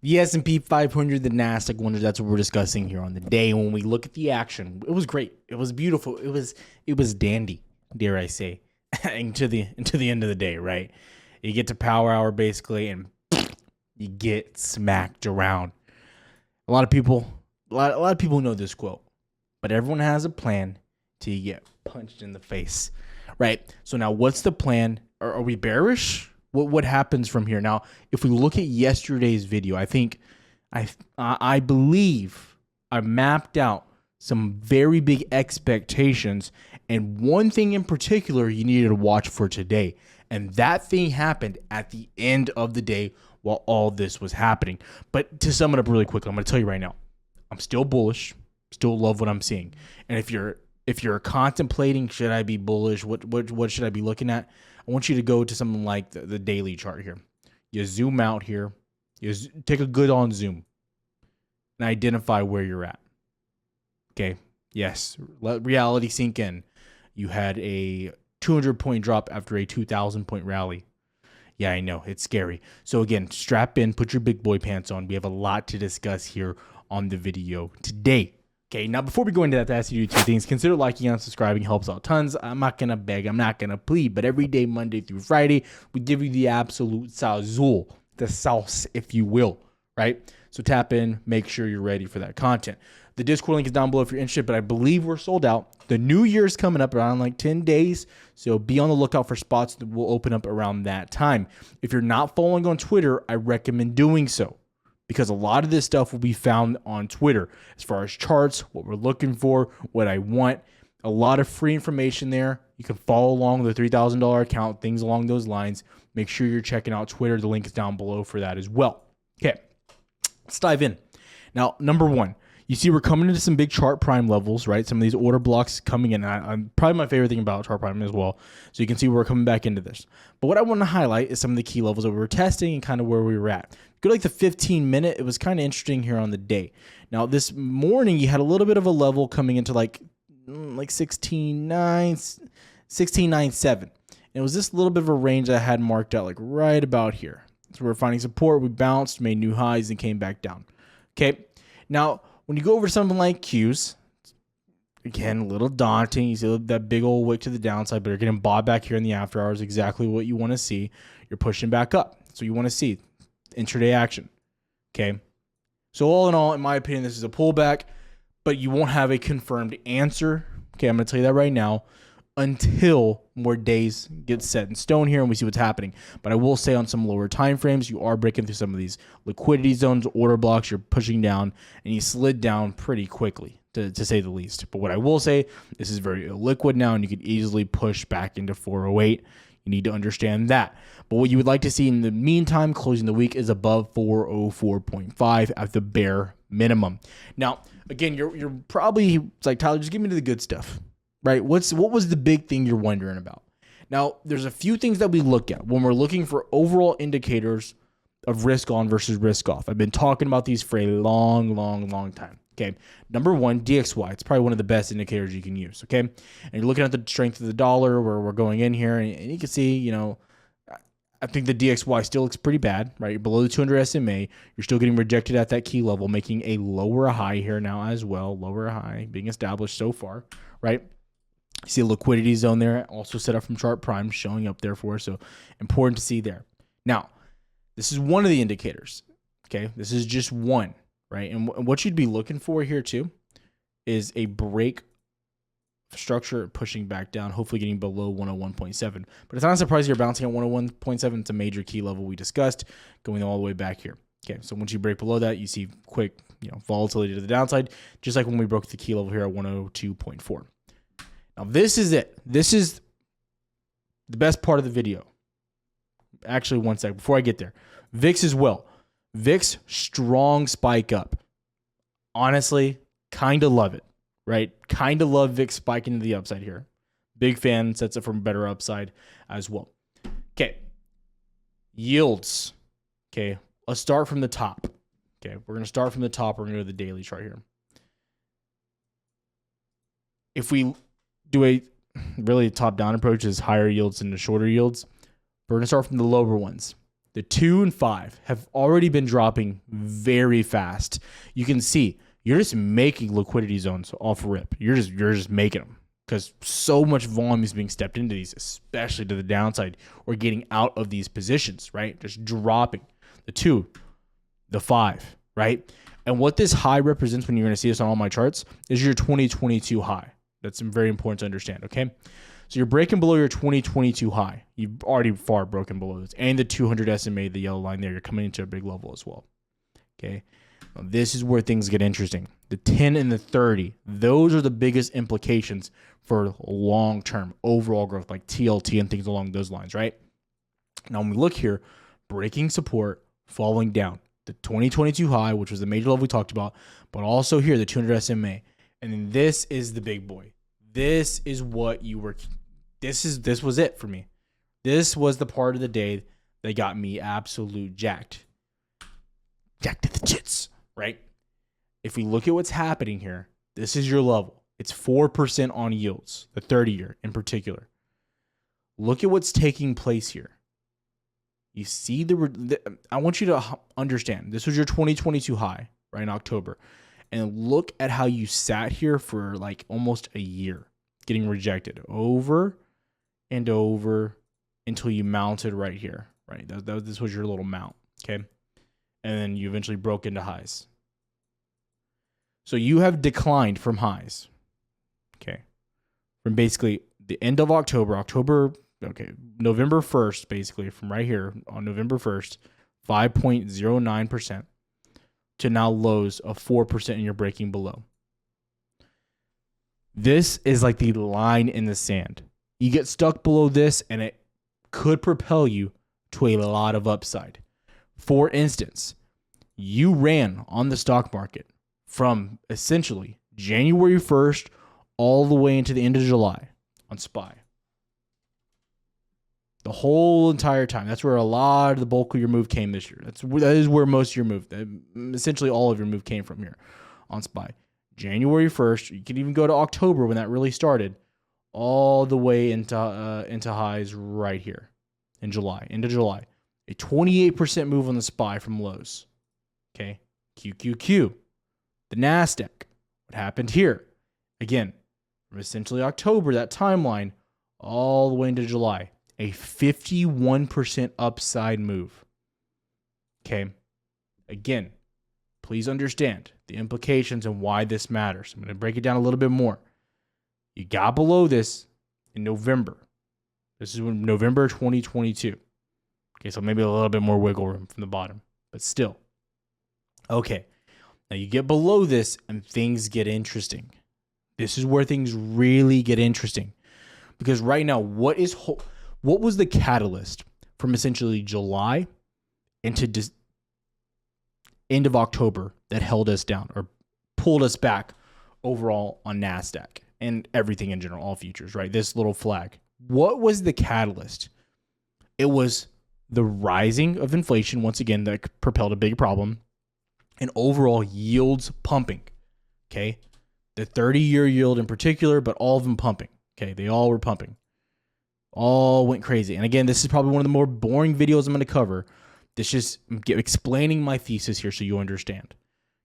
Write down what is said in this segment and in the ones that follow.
The S&P 500, the Nasdaq 100, that's what we're discussing here on the day. When we look at the action, it was great. It was beautiful. It was dandy, dare I say, into the end of the day, right? You get to power hour basically, and you get smacked around. A lot of people know this quote, but everyone has a plan till you get punched in the face, right? So now, what's the plan? Are we bearish? What happens from here? Now, if we look at yesterday's video, I believe I mapped out some very big expectations, and one thing in particular you needed to watch for today. And that thing happened at the end of the day while all this was happening. But to sum it up really quickly, I'm going to tell you right now, I'm still bullish, still love what I'm seeing. And if you're contemplating, should I be bullish? What should I be looking at? I want you to go to something like the daily chart here. You zoom out here. You take a good on zoom and identify where you're at. Okay. Yes. Let reality sink in. You had a 200-point drop after a 2,000-point rally. Yeah, I know. It's scary. So again, strap in, put your big boy pants on. We have a lot to discuss here on the video today. Okay, now before we go into that, I ask you to do two things. Consider liking and subscribing. Helps out tons. I'm not going to beg. I'm not going to plead. But every day, Monday through Friday, we give you the absolute sazul, the sauce, if you will, right? So tap in. Make sure you're ready for that content. The Discord link is down below if you're interested, but I believe we're sold out. The new year is coming up around like 10 days, so be on the lookout for spots that will open up around that time. If you're not following on Twitter, I recommend doing so, because a lot of this stuff will be found on Twitter as far as charts, what we're looking for, what I want. A lot of free information there. You can follow along with the $3,000 account, things along those lines. Make sure you're checking out Twitter. The link is down below for that as well. Okay, let's dive in. Now, number one, you see we're coming into some big chart prime levels, right? Some of these order blocks coming in. I'm probably my favorite thing about chart prime as well. So you can see we're coming back into this. But what I want to highlight is some of the key levels that we were testing and kind of where we were at. Go like the 15-minute. It was kind of interesting here on the day. Now this morning you had a little bit of a level coming into like 16.9, 16.97. And it was this little bit of a range I had marked out like right about here. So we're finding support. We bounced, made new highs, and came back down. Okay. Now, when you go over something like Qs, again, a little daunting. You see that big old wick to the downside, but you're getting bought back here in the after hours, exactly what you want to see. You're pushing back up. So you want to see intraday action. Okay. So all in all, in my opinion, this is a pullback, but you won't have a confirmed answer. Okay. I'm going to tell you that right now until more days get set in stone here and we see what's happening. But I will say on some lower time frames, you are breaking through some of these liquidity zones, order blocks, you're pushing down, and you slid down pretty quickly, to say the least. But what I will say, this is very illiquid now, and you could easily push back into 408. You need to understand that. But what you would like to see in the meantime, closing the week, is above 404.5 at the bare minimum. Now, again, you're probably, it's like, Tyler, just give me the good stuff. Right? What was the big thing you're wondering about? Now, there's a few things that we look at when we're looking for overall indicators of risk on versus risk off. I've been talking about these for a long time. Okay. Number one, DXY. It's probably one of the best indicators you can use. Okay. And you're looking at the strength of the dollar where we're going in here, and you can see, you know, I think the DXY still looks pretty bad, right? You're below the 200 SMA. You're still getting rejected at that key level, making a lower high here now as well. Lower high being established so far, right? You see a liquidity zone there, also set up from chart prime, showing up there for us. So important to see there. Now, this is one of the indicators. Okay, this is just one, right? And what you'd be looking for here too is a break structure pushing back down, hopefully getting below 101.7. But it's not surprising you're bouncing at 101.7. It's a major key level we discussed, going all the way back here. Okay, so once you break below that, you see quick, volatility to the downside, just like when we broke the key level here at 102.4. Now, this is it. This is the best part of the video. Actually, one sec. Before I get there. VIX as well. VIX, strong spike up. Honestly, kind of love it, right? Kind of love VIX spiking to the upside here. Big fan, sets it from better upside as well. Okay. Yields. Okay. Let's start from the top. Okay. We're going to start from the top. We're going to go to the daily chart here. If we do a really top-down approach, is higher yields and the shorter yields. We're going to start from the lower ones. the 2 and 5 have already been dropping very fast. You can see you're just making liquidity zones off rip. You're just making them because so much volume is being stepped into these, especially to the downside or getting out of these positions, right? Just dropping the 2, the 5, right? And what this high represents when you're going to see this on all my charts is your 2022 high. That's very important to understand, okay? So you're breaking below your 2022 high. You've already far broken below this. And the 200 SMA, the yellow line there, you're coming into a big level as well, okay? Now, this is where things get interesting. The 10 and the 30, those are the biggest implications for long-term overall growth, like TLT and things along those lines, right? Now, when we look here, breaking support, falling down. The 2022 high, which was the major level we talked about, but also here, the 200 SMA. And then this is the big boy. This is what you were, this was it for me. This was the part of the day that got me absolute jacked. Jacked to the chits, right? If we look at what's happening here, this is your level. It's 4% on yields, the 30-year in particular. Look at what's taking place here. You see I want you to understand, this was your 2022 high, right, in October. And look at how you sat here for like almost a year, getting rejected over and over until you mounted right here, right? This was your little mount, okay? And then you eventually broke into highs. So you have declined from highs, okay? From basically the end of October, November 1st, basically, from right here on November 1st, 5.09% to now lows of 4% and you're breaking below. This is like the line in the sand. You get stuck below this and it could propel you to a lot of upside. For instance, you ran on the stock market from essentially January 1st all the way into the end of July on SPY. The whole entire time. That's where a lot of the bulk of your move came this year. That is where most of your move, essentially all of your move came from here on SPY. January 1st, you can even go to October when that really started, all the way into highs right here in July, into July. A 28% move on the SPY from lows. Okay, QQQ, the Nasdaq. What happened here? Again, from essentially October, that timeline, all the way into July. A 51% upside move. Okay. Again, please understand the implications and why this matters. I'm going to break it down a little bit more. You got below this in November. This is November 2022. Okay, so maybe a little bit more wiggle room from the bottom, but still. Okay. Now you get below this and things get interesting. This is where things really get interesting. Because right now, what was the catalyst from essentially July into end of October that held us down or pulled us back overall on Nasdaq and everything in general, all futures, right? This little flag. What was the catalyst? It was the rising of inflation, once again, that propelled a big problem, and overall yields pumping, okay? The 30-year yield in particular, but all of them pumping, okay? They all were pumping. All went crazy. And again, this is probably one of the more boring videos I'm going to cover. This just explaining my thesis here so you understand.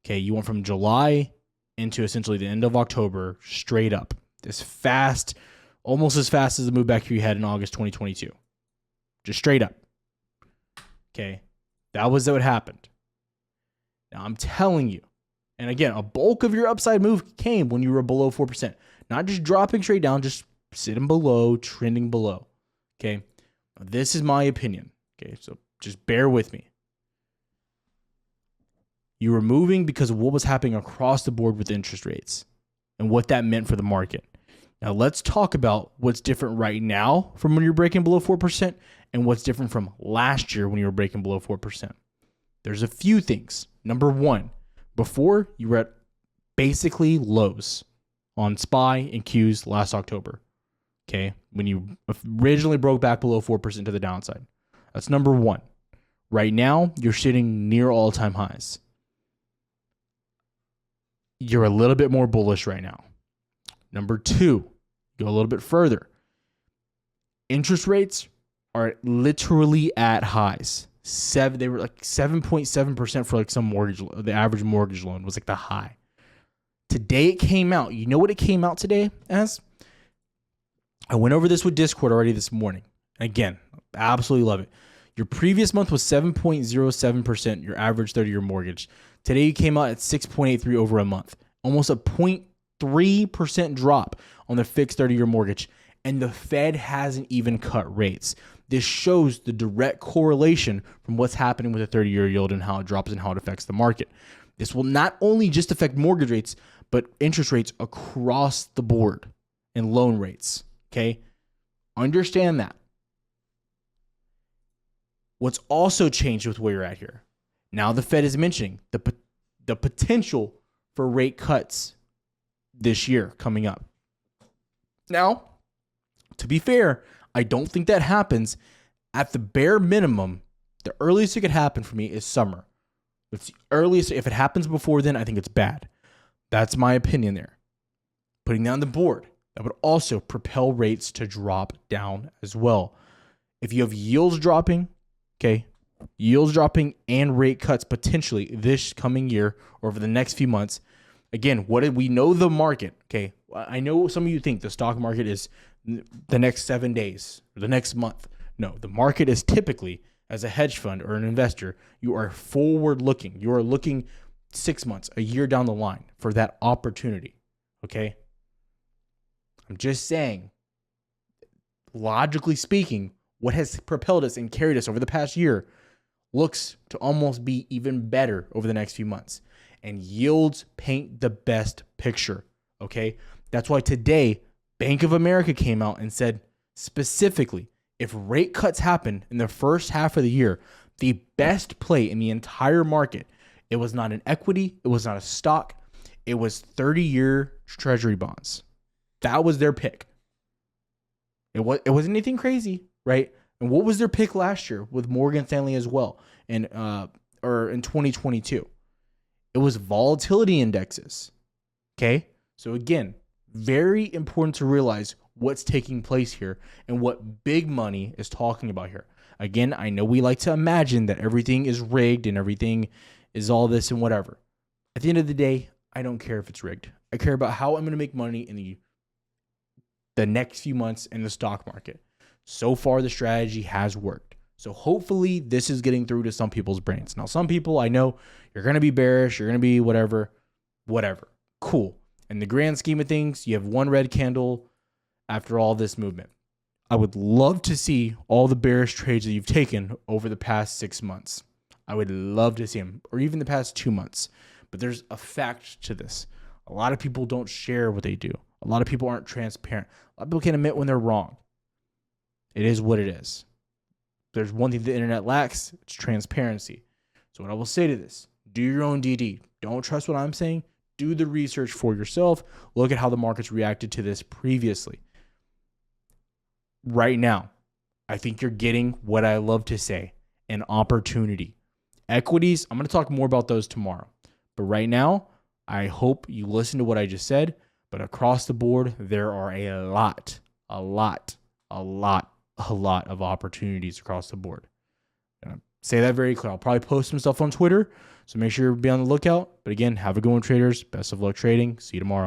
Okay, you went from July into essentially the end of October straight up. This fast, almost as fast as the move back here you had in August 2022. Just straight up. Okay, that was what happened. Now I'm telling you, and again, a bulk of your upside move came when you were below 4%. Not just dropping straight down, just sitting below, trending below. Okay. This is my opinion. Okay. So just bear with me. You were moving because of what was happening across the board with interest rates and what that meant for the market. Now let's talk about what's different right now from when you're breaking below 4% and what's different from last year when you were breaking below 4%. There's a few things. Number one, before you were at basically lows on SPY and Qs last October. Okay, when you originally broke back below 4% to the downside. That's number one. Right now, you're sitting near all-time highs. You're a little bit more bullish right now. Number two, go a little bit further. Interest rates are literally at highs. They were like 7.7% for like some mortgage. The average mortgage loan was like the high. Today it came out. You know what it came out today as? I went over this with Discord already this morning. Again, absolutely love it. Your previous month was 7.07%, your average 30-year mortgage. Today you came out at 6.83 over a month. Almost a 0.3% drop on the fixed 30-year mortgage. And the Fed hasn't even cut rates. This shows the direct correlation from what's happening with the 30-year yield and how it drops and how it affects the market. This will not only just affect mortgage rates, but interest rates across the board and loan rates. Okay? Understand that. What's also changed with where you're at here? Now the Fed is mentioning the potential for rate cuts this year coming up. Now, to be fair, I don't think that happens. At the bare minimum, the earliest it could happen for me is summer. It's the earliest. If it happens before then, I think it's bad. That's my opinion there. Putting that on the board, that would also propel rates to drop down as well. If you have yields dropping, okay, yields dropping and rate cuts potentially this coming year or over the next few months. Again, what did we know the market? Okay, I know some of you think the stock market is the next 7 days or the next month. No, the market is typically, as a hedge fund or an investor, you are forward looking. You are looking 6 months, a year down the line for that opportunity. Okay, I'm just saying, logically speaking, what has propelled us and carried us over the past year looks to almost be even better over the next few months. And yields paint the best picture, okay? That's why today, Bank of America came out and said specifically, if rate cuts happen in the first half of the year, the best play in the entire market, it was not an equity, it was not a stock, it was 30-year treasury bonds. That was their pick. It wasn't anything crazy, right? And what was their pick last year with Morgan Stanley as well, in 2022? It was volatility indexes. Okay? So again, very important to realize what's taking place here and what big money is talking about here. Again, I know we like to imagine that everything is rigged and everything is all this and whatever. At the end of the day, I don't care if it's rigged. I care about how I'm going to make money in the next few months in the stock market. So far, the strategy has worked. So hopefully this is getting through to some people's brains. Now, some people, I know you're going to be bearish, you're going to be whatever. Cool. In the grand scheme of things, you have one red candle after all this movement. I would love to see all the bearish trades that you've taken over the past 6 months. I would love to see them, or even the past 2 months. But there's a fact to this. A lot of people don't share what they do. A lot of people aren't transparent. A lot of people can't admit when they're wrong. It is what it is. There's one thing the internet lacks, it's transparency. So what I will say to this, do your own DD. Don't trust what I'm saying. Do the research for yourself. Look at how the markets reacted to this previously. Right now, I think you're getting what I love to say, an opportunity. Equities, I'm going to talk more about those tomorrow. But right now, I hope you listen to what I just said. But across the board, there are a lot of opportunities across the board. Say that very clear. I'll probably post some stuff on Twitter, so make sure you be on the lookout. But again, have a good one, traders. Best of luck trading. See you tomorrow.